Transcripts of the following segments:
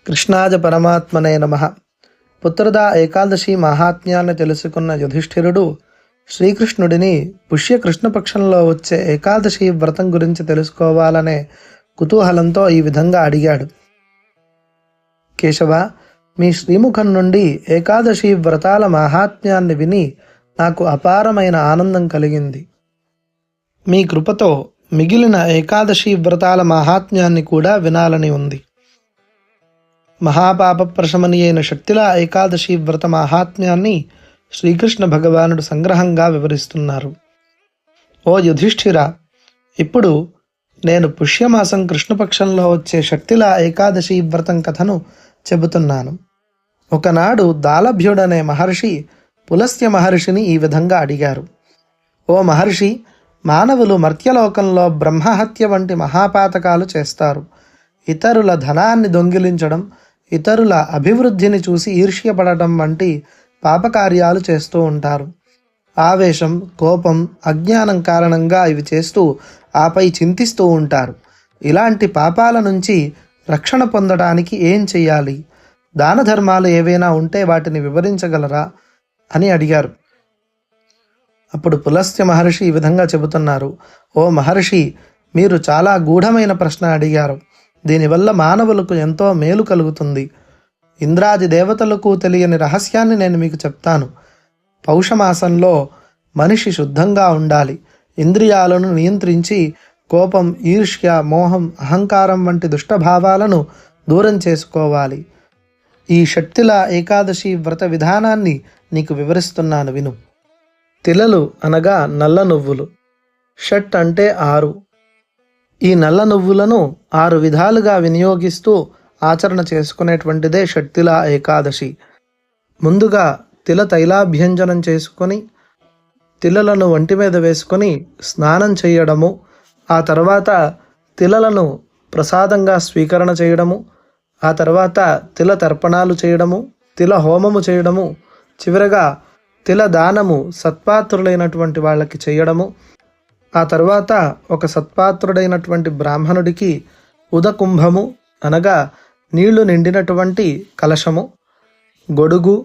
కృష్ణాయ పరమాత్మనే నమః. పుత్రదా ఏకాదశి మహాత్మ్యాన్ని తెలుసుకున్న యుధిష్ఠిరుడు శ్రీకృష్ణుడిని పుష్య కృష్ణపక్షంలో వచ్చే ఏకాదశి వ్రతం గురించి తెలుసుకోవాలనే కుతూహలంతో ఈ విధంగా అడిగాడు. కేశవ, మీ శ్రీముఖం నుండి ఏకాదశి వ్రతాల మహాత్మ్యాన్ని విని నాకు అపారమైన ఆనందం కలిగింది. మీ కృపతో మిగిలిన ఏకాదశి వ్రతాల మహాత్మ్యాన్ని కూడా వినాలని ఉంది. మహాపాప ప్రశమని అయిన శక్తిలా ఏకాదశి వ్రత మహాత్మ్యాన్ని శ్రీకృష్ణ భగవానుడు సంగ్రహంగా వివరిస్తున్నారు. ఓ యుధిష్ఠిర, ఇప్పుడు నేను పుష్యమాసం కృష్ణపక్షంలో వచ్చే శక్తిలా ఏకాదశి వ్రతం కథను చెబుతున్నాను. ఒకనాడు దాలభ్యుడనే మహర్షి పులస్త్య మహర్షిని ఈ విధంగా అడిగారు. ఓ మహర్షి, మానవులు మర్త్యలోకంలో బ్రహ్మహత్య వంటి మహాపాతకాలు చేస్తారు. ఇతరుల ధనాన్ని దొంగిలించడం, ఇతరుల అభివృద్ధిని చూసి ఈర్ష్యపడటం వంటి పాపకార్యాలు చేస్తూ ఉంటారు. ఆవేశం, కోపం, అజ్ఞానం కారణంగా ఇవి చేస్తూ ఆపై చింతిస్తూ ఉంటారు. ఇలాంటి పాపాల నుంచి రక్షణ పొందడానికి ఏం చెయ్యాలి? దాన ధర్మాలు ఏవైనా ఉంటే వాటిని వివరించగలరా అని అడిగారు. అప్పుడు పులస్త్య మహర్షి ఈ విధంగా చెబుతున్నారు. ఓ మహర్షి, మీరు చాలా గూఢమైన ప్రశ్న అడిగారు. దీనివల్ల మానవులకు ఎంతో మేలు కలుగుతుంది. ఇంద్రాది దేవతలకు తెలియని రహస్యాన్ని నేను మీకు చెప్తాను. పౌషమాసంలో మనిషి శుద్ధంగా ఉండాలి. ఇంద్రియాలను నియంత్రించి కోపం, ఈర్ష్య, మోహం, అహంకారం వంటి దుష్టభావాలను దూరం చేసుకోవాలి. ఈ షట్తిల ఏకాదశి వ్రత విధానాన్ని నీకు వివరిస్తున్నాను విను. తిలలు అనగా నల్ల నువ్వులు. షట్ అంటే 6. ఈ నల్ల నువ్వులను 6 విధాలుగా వినియోగిస్తూ ఆచరణ చేసుకునేటువంటిదే షట్తిల ఏకాదశి. ముందుగా తిల తైలాభ్యంజనం చేసుకొని తిలలను ఒంటి మీద వేసుకొని స్నానం చేయడము, ఆ తర్వాత తిలలను ప్రసాదంగా స్వీకరణ చేయడము, ఆ తర్వాత తిల తర్పణాలు చేయడము, తిల హోమము చేయడము, చివరగా తిల దానము సత్పాత్రులైనటువంటి వాళ్ళకి చేయడము, ఆ తర్వాత ఒక సత్పాత్రుడైనటువంటి బ్రాహ్మణుడికి ఉదకుంభము అనగా నీళ్లు నిండినటువంటి కలశము, గొడుగు,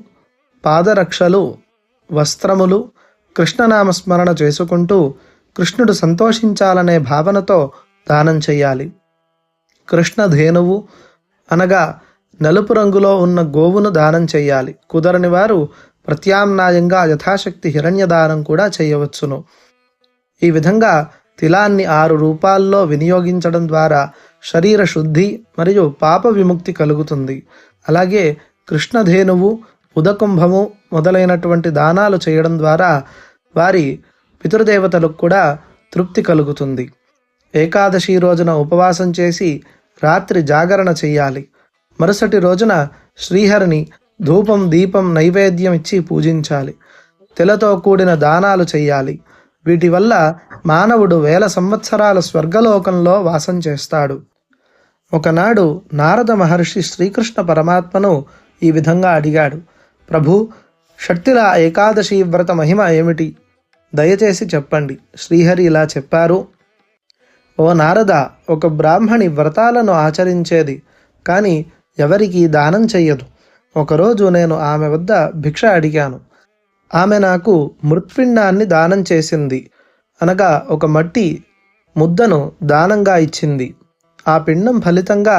పాదరక్షలు, వస్త్రములు కృష్ణనామస్మరణ చేసుకుంటూ కృష్ణుడు సంతోషించాలనే భావనతో దానం చెయ్యాలి. కృష్ణధేనువు అనగా నలుపు రంగులో ఉన్న గోవును దానం చెయ్యాలి. కుదరని వారు ప్రత్యామ్నాయంగా యథాశక్తి హిరణ్యదానం కూడా చేయవచ్చును. ఈ విధంగా తిలాన్ని 6 రూపాల్లో వినియోగించడం ద్వారా శరీర శుద్ధి మరియు పాప విముక్తి కలుగుతుంది. అలాగే కృష్ణధేనువు, ఉదకుంభము మొదలైనటువంటి దానాలు చేయడం ద్వారా వారి పితృదేవతలకు కూడా తృప్తి కలుగుతుంది. ఏకాదశి రోజున ఉపవాసం చేసి రాత్రి జాగరణ చెయ్యాలి. మరుసటి రోజున శ్రీహరిని ధూపం, దీపం, నైవేద్యం ఇచ్చి పూజించాలి. తిలతో కూడిన దానాలు చెయ్యాలి. వీటి వల్ల మానవుడు 1000 సంవత్సరాల స్వర్గలోకంలో వాసం చేస్తాడు. ఒకనాడు నారద మహర్షి శ్రీకృష్ణ పరమాత్మను ఈ విధంగా అడిగాడు. ప్రభు, షట్తిల ఏకాదశి వ్రత మహిమ ఏమిటి? దయచేసి చెప్పండి. శ్రీహరి ఇలా చెప్పారు. ఓ నారద, ఒక బ్రాహ్మణి వ్రతాలను ఆచరించేది, కానీ ఎవరికీ దానం చెయ్యదు. ఒకరోజు నేను ఆమె వద్ద భిక్ష అడిగాను. ఆమె నాకు మృత్పిండాన్ని దానం చేసింది, అనగా ఒక మట్టి ముద్దను దానంగా ఇచ్చింది. ఆ పిండం ఫలితంగా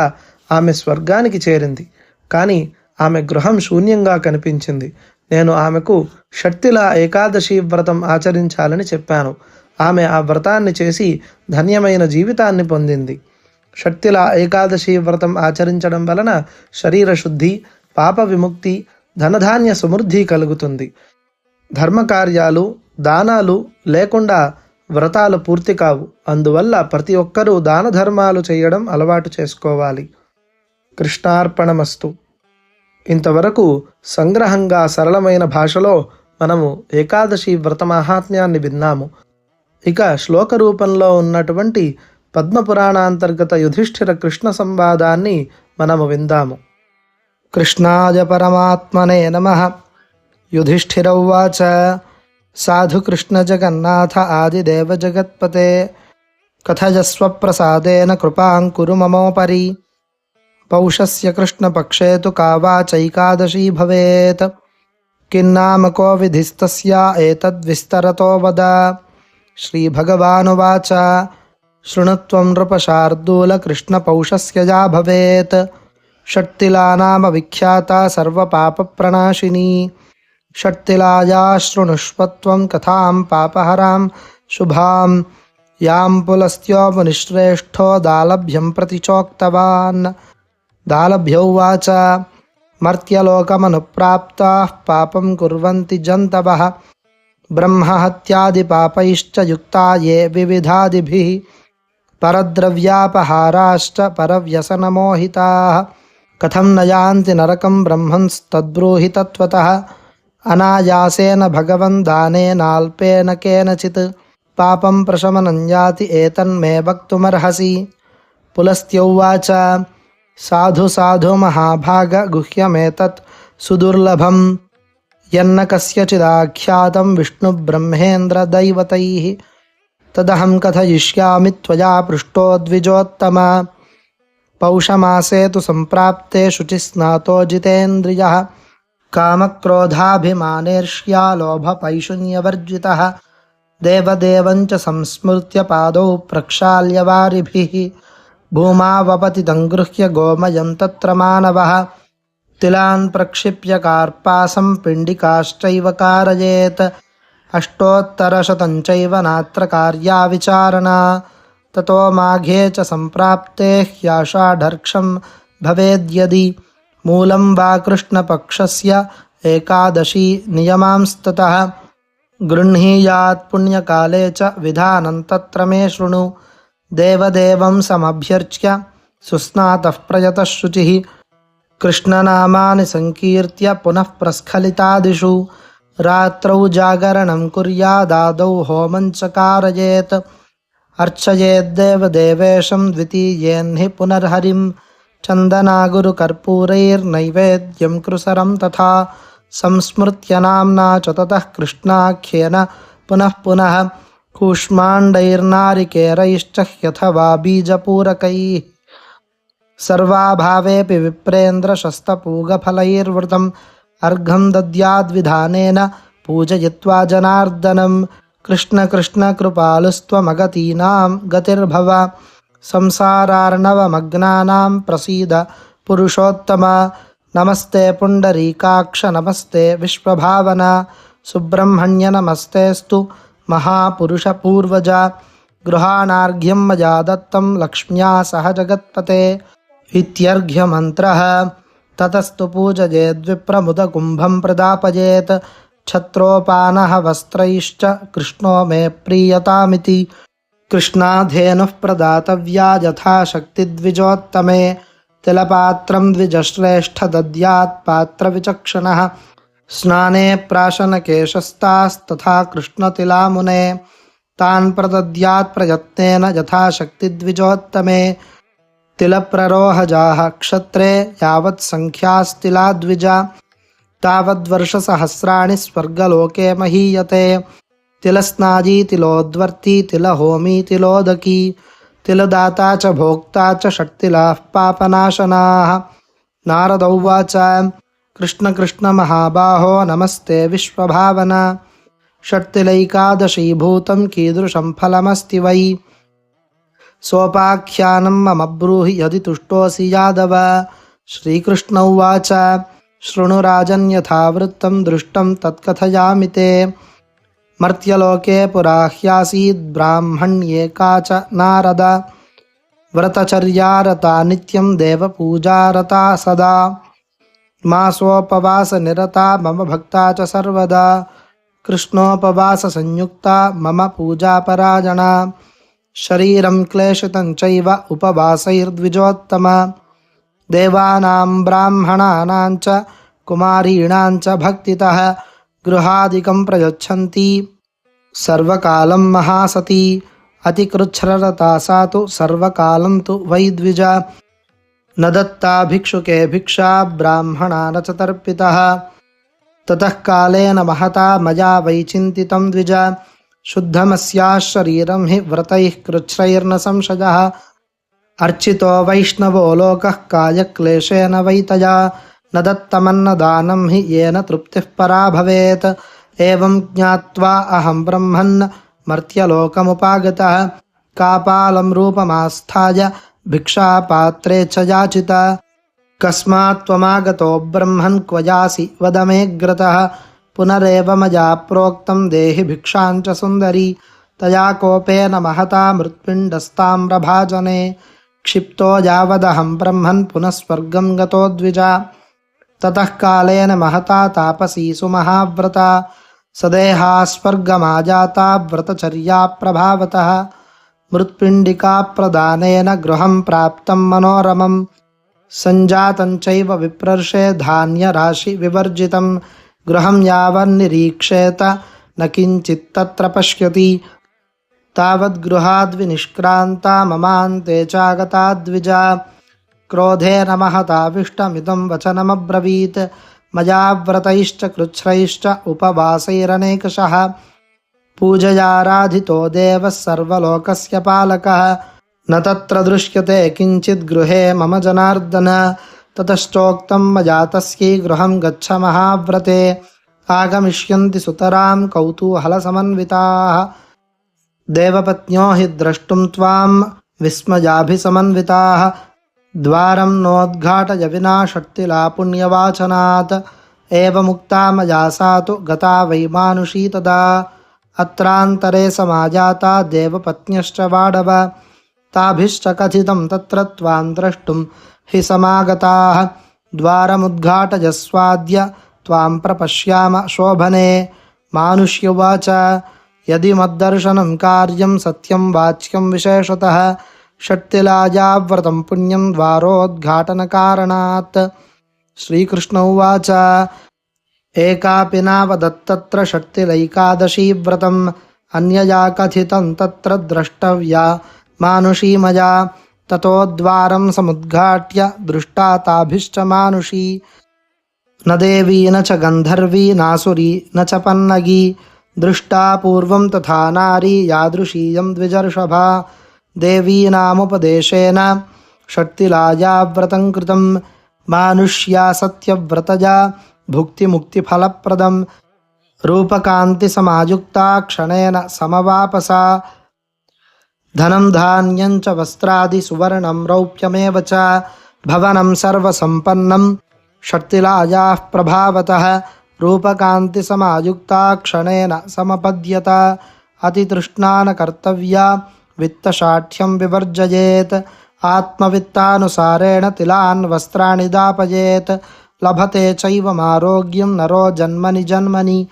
ఆమె స్వర్గానికి చేరింది. కానీ ఆమె గృహం శూన్యంగా కనిపించింది. నేను ఆమెకు షట్తిల ఏకాదశి వ్రతం ఆచరించాలని చెప్పాను. ఆమె ఆ వ్రతాన్ని చేసి ధన్యమైన జీవితాన్ని పొందింది. షట్తిల ఏకాదశి వ్రతం ఆచరించడం వలన శరీర శుద్ధి, పాప విముక్తి, ధనధాన్య సమృద్ధి కలుగుతుంది. ధర్మకార్యాలు, దానాలు లేకుండా వ్రతాలు పూర్తి కావు. అందువల్ల ప్రతి ఒక్కరూ దాన ధర్మాలు చేయడం అలవాటు చేసుకోవాలి. కృష్ణార్పణమస్తు. ఇంతవరకు సంగ్రహంగా సరళమైన భాషలో మనము ఏకాదశి వ్రత మహాత్మ్యాన్ని విన్నాము. ఇక శ్లోక రూపంలో ఉన్నటువంటి పద్మపురాణాంతర్గత యుధిష్ఠిర కృష్ణ సంవాదాన్ని మనము విందాము. కృష్ణాయ పరమాత్మనే నమః. యుధిష్ఠిర ఉవాచ సాధు కృష్ణ జగన్నాథ ఆదిదేవ జగత్పతే కథయస్వ ప్రసాదేన కృపాం కురు మమోపరి पौषस्य कृष्णपक्षे तु का वाचैकादशी भवेत्। किन्नाम को विधिस्तस्या एतद्विस्तरतो वद। श्रीभगवानुवाच शृणुत्वं नृपशार्दूल कृष्णपौषस्य या भवेत्। षट्तिला नाम विख्याता सर्वपापप्रणाशिनी। षट्तिलाया शृणुष्वत्वं कथां पापहरां शुभां। यां पुलस्त्यो मुनिश्रेष्ठो दालभ्यं प्रति चोक्तवान्। दालभ्यो उवाच मर्त्यलोकमनुप्राप्ताः पापं कुर्वन्ति जन्तवः। ब्रह्महत्यादिपापैश्च युक्ता ये विविधादिभिः। परद्रव्यापहाराश्च परव्यसनमोहिताः। कथं न यान्ति नरकं ब्रह्मंस्तद्ब्रूहि तत्त्वतः। अनायासेन भगवन् दानेनाल्पेन केनचित्। पापं प्रशमनं याति एतन्मे वक्तुमर्हसि। पुलस्त्य उवाच साधु साधु महाभाग गुह्यमेतत् सुदुर्लभं। यन्न कस्यचिदाख्यातं विष्णुब्रह्मेन्द्रदैवतैः। तदहं कथयिष्यामि त्वया पृष्टो द्विजोत्तम। पौषमासे तु सम्प्राप्ते शुचिस्नातो जितेन्द्रियः। कामक्रोधाभिमानेर्ष्या लोभपैशुन्यवर्जितः। देवदेवञ्च संस्मृत्य पादौ प्रक्षाल्य वारिभिः। भूमावपतितं गृह्य गोमयं तत्र मानवः। तिलान् प्रक्षिप्य कार्पासं पिण्डिकाश्चैव कारयेत्। अष्टोत्तरशतं चैव नात्र कार्या विचारणा। ततो माघे च सम्प्राप्ते ह्याषाढर्क्षं भवेद्यदि। मूलं वा कृष्णपक्षस्य एकादशी नियमांस्ततः। गृह्णीयात् पुण्यकाले च विधानं तत्र मे शृणु। देवदेवं समभ्यर्च्य सुस्नातः प्रयतः शुचिः। कृष्णनामानि संकीर्त्य पुनः प्रस्खलितादिषु। रात्रौ जागरणं कुर्यादादौ होमं च कारयेत्। अर्चयेद्देवदेवेशं द्वितीयेन्हि पुनर्हरिं। चन्दनागुरुकर्पूरैर्नैवेद्यं कृसरं तथा। संस्मृत्य नाम्ना च ततः कृष्णाख्येन पुनः पुनः। कूष्माण्डैर्नारिकेरैश्च ह्यथवा बीजपूरकैः। सर्वाभावेऽपि विप्रेन्द्रशस्तपूगफलैर्वृतम्। अर्घं दद्याद्विधानेन पूजयित्वा जनार्दनं। कृष्ण कृष्ण कृपालुस्त्वमगतीनां गतिर्भव। संसारार्णवमग्नानां प्रसीद पुरुषोत्तम। नमस्ते पुण्डरीकाक्ष नमस्ते विश्वभावना। सुब्रह्मण्य नमस्तेऽस्तु महापुरुषपूर्वज। गृहाणार्घ्यं मया दत्तं लक्ष्म्या सह जगत्पते इत्यर्घ्यमन्त्रः। ततस्तु पूजयेद्विप्रमुदकुम्भं प्रदापयेत्। छत्रोपानः वस्त्रैश्च कृष्णो मे प्रीयतामिति। कृष्णाधेनुः प्रदातव्या यथाशक्तिद्विजोत्तमे। तिलपात्रं द्विजश्रेष्ठ दद्यात् पात्रविचक्षणः। स्नाने प्राशनकेशस्तास्तथा कृष्णतिलामुने। तान् प्रदद्यात् प्रयत्नेन यथाशक्तिद्विजोत्तमे। तिलप्ररोहजाः क्षत्रे यावत् संख्यास्तिलाद्विजा। तावद्वर्षसहस्राणि स्वर्गलोके महीयते। तिलस्नाजी तिलोद्वर्ती तिलहोमी तिलोदकी। तिलदाता च भोक्ता च षट्तिलाः पापनाशनाः। नारद उवाच कृष्ण कृष्ण महाबाहो नमस्ते विश्वभावना। षट्तिलैकादशीभूतं कीदृशं फलमस्ति वै। सोपाख्यानं मम ब्रूहि यदि तुष्टोऽसि यादव। श्रीकृष्ण उवाच शृणु राजन्यथावृत्तं दृष्टं तत्कथयामि ते। मर्त्यलोके पुरा ह्यासीद् ब्राह्मण्येका च नारद। व्रतचर्यारता नित्यं देवपूजारता सदा। मासोपवासनिरता मम भक्ता च सर्वदा। कृष्णोपवाससंयुक्ता मम पूजापरायणा। शरीरं क्लेशितं चैव उपवासैर्द्विजोत्तम। देवानां ब्राह्मणानां च कुमारीणां च भक्तितः गृहादिकं प्रयच्छन्ति सर्वकालं महासती। अतिकृच्छ्ररता सा तु सर्वकालं तु वै द्विज। न दत्ता भिक्षुके भिक्षा ब्राह्मणा न च तर्पितः। ततः कालेन महता मया वैचिन्तितं द्विज। शुद्धमस्याः शरीरं हि व्रतैः कृच्छ्रैर्न संशयः। अर्चितो वैष्णवो लोकः कायक्लेशेन वैतया न दत्तमन्नदानं हि येन तृप्तिः परा भवेत्। एवं ज्ञात्वा अहं ब्रह्मन् मर्त्यलोकमुपागतः कापालं रूपमास्थाय भिक्षापात्रे च याचिता। कस्मात् त्वमागतो ब्रह्मन् क्व यासि वद मेऽग्रतः। पुनरेव मया प्रोक्तं देहि भिक्षां च सुन्दरी। तया कोपेन महता मृत्पिण्डस्ताम्रभाजने क्षिप्तो यावदहं ब्रह्मन् पुनः स्वर्गं गतो द्विजा। ततः कालेन महता तापसी सुमहाव्रता सदेहा स्वर्गमाजाता व्रतचर्या प्रभावतः। मृत्पिण्डिका प्रदानेन गृहं प्राप्तं मनोरमं सञ्जातं चैव विप्रर्षे धान्यराशि विवर्जितं। गृहं यावन्निरीक्षेत न किञ्चित् तत्र पश्यति। तावद्गृहाद्विनिष्क्रान्ता ममान्ते चागता द्विजा। क्रोधेन महताविष्टमिदं वचनमब्रवीत्। मया व्रतैश्च कृच्छ्रैश्च उपवासैरनेकशः पूजयाराधितो देवः सर्वलोकस्य पालकः। न तत्र दृश्यते किञ्चित् गृहे मम जनार्दन। ततश्चोक्तं मया तस्यै गृहं गच्छ महाव्रते। आगमिष्यन्ति सुतरां कौतूहलसमन्विताः देवपत्न्यो हि द्रष्टुं त्वां विस्मयाभिसमन्विताः। द्वारं नोद्घाटय विना षट्तिला पुण्यवाचनात्। एवमुक्ता मया सा तु गता वै मानुषी तदा। अत्रान्तरे समाजाता देवपत्न्यश्च वाडव। ताभिश्च कथितं तत्र त्वां द्रष्टुं हि समागताः। द्वारमुद्घाटयस्वाद्य त्वां प्रपश्याम शोभने। मानुष्युवाच यदि मद्दर्शनं कार्यं सत्यं वाच्यं विशेषतः। षट्तिलाया व्रतं पुण्यं द्वारोद्घाटनकारणात्। श्रीकृष्ण उवाच एकापि नावदत्तत्र षट्तिलैकादशी व्रतम्। अन्यया कथितं तत्र द्रष्टव्या मानुषी मया। ततो द्वारं समुद्घाट्य दृष्टा ताभिश्च मानुषी। न देवी न च गन्धर्वी नासुरी न च पन्नगी। दृष्टा पूर्वं तथा नारी यादृशीयं द्विजर्षभा। देवीनामुपदेशेन षट्तिलाया व्रतं कृतं। मानुष्या सत्यव्रतजा भुक्तिमुक्तिफलप्रदं। रूपकान्तिसमायुक्ता क्षणेन समवापसा। धनं धान्यं च वस्त्रादि सुवर्णं रौप्यमेव च भवनं सर्वसम्पन्नं षट्तिलायाः प्रभावतः। रूपकान्तिसमायुक्ता क्षणेन समपद्यत। अतितृष्णा न कर्तव्या वित्तशाठ्यं विवर्जयेत्। आत्मवित्तानुसारेण तिलान् वस्त्राणि दापयेत्। लभते चैवमारोग्यं नरो जन्मनि जन्मनि।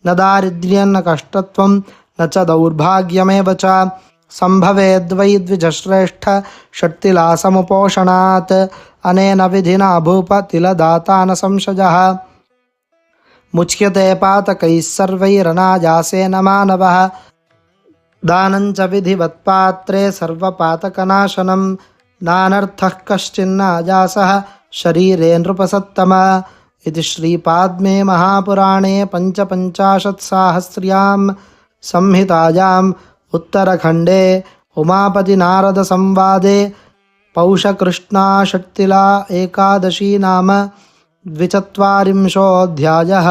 न दारिद्र्यं न कष्टत्वं न च दौर्भाग्यमेव च सम्भवेद्वै द्विजश्रेष्ठ षट्तिलासमुपोषणात्। अनेन विधिना भूप तिलदाता न संशयः। मुच्यते पातकैः सर्वैरनायासेन मानवः। दानं च विधिवत्पात्रे सर्वपातकनाशनं। नानर्थः कश्चिन्नायासः शरीरे नृपसत्तम। इति श्रीपाद्मे महापुराणे पञ्चपञ्चाशत्साहस्र्यां संहितायाम् उत्तरखण्डे उमापतिनारदसंवादे पौषकृष्णा षट्तिला एकादशी नाम 42 अध्यायः।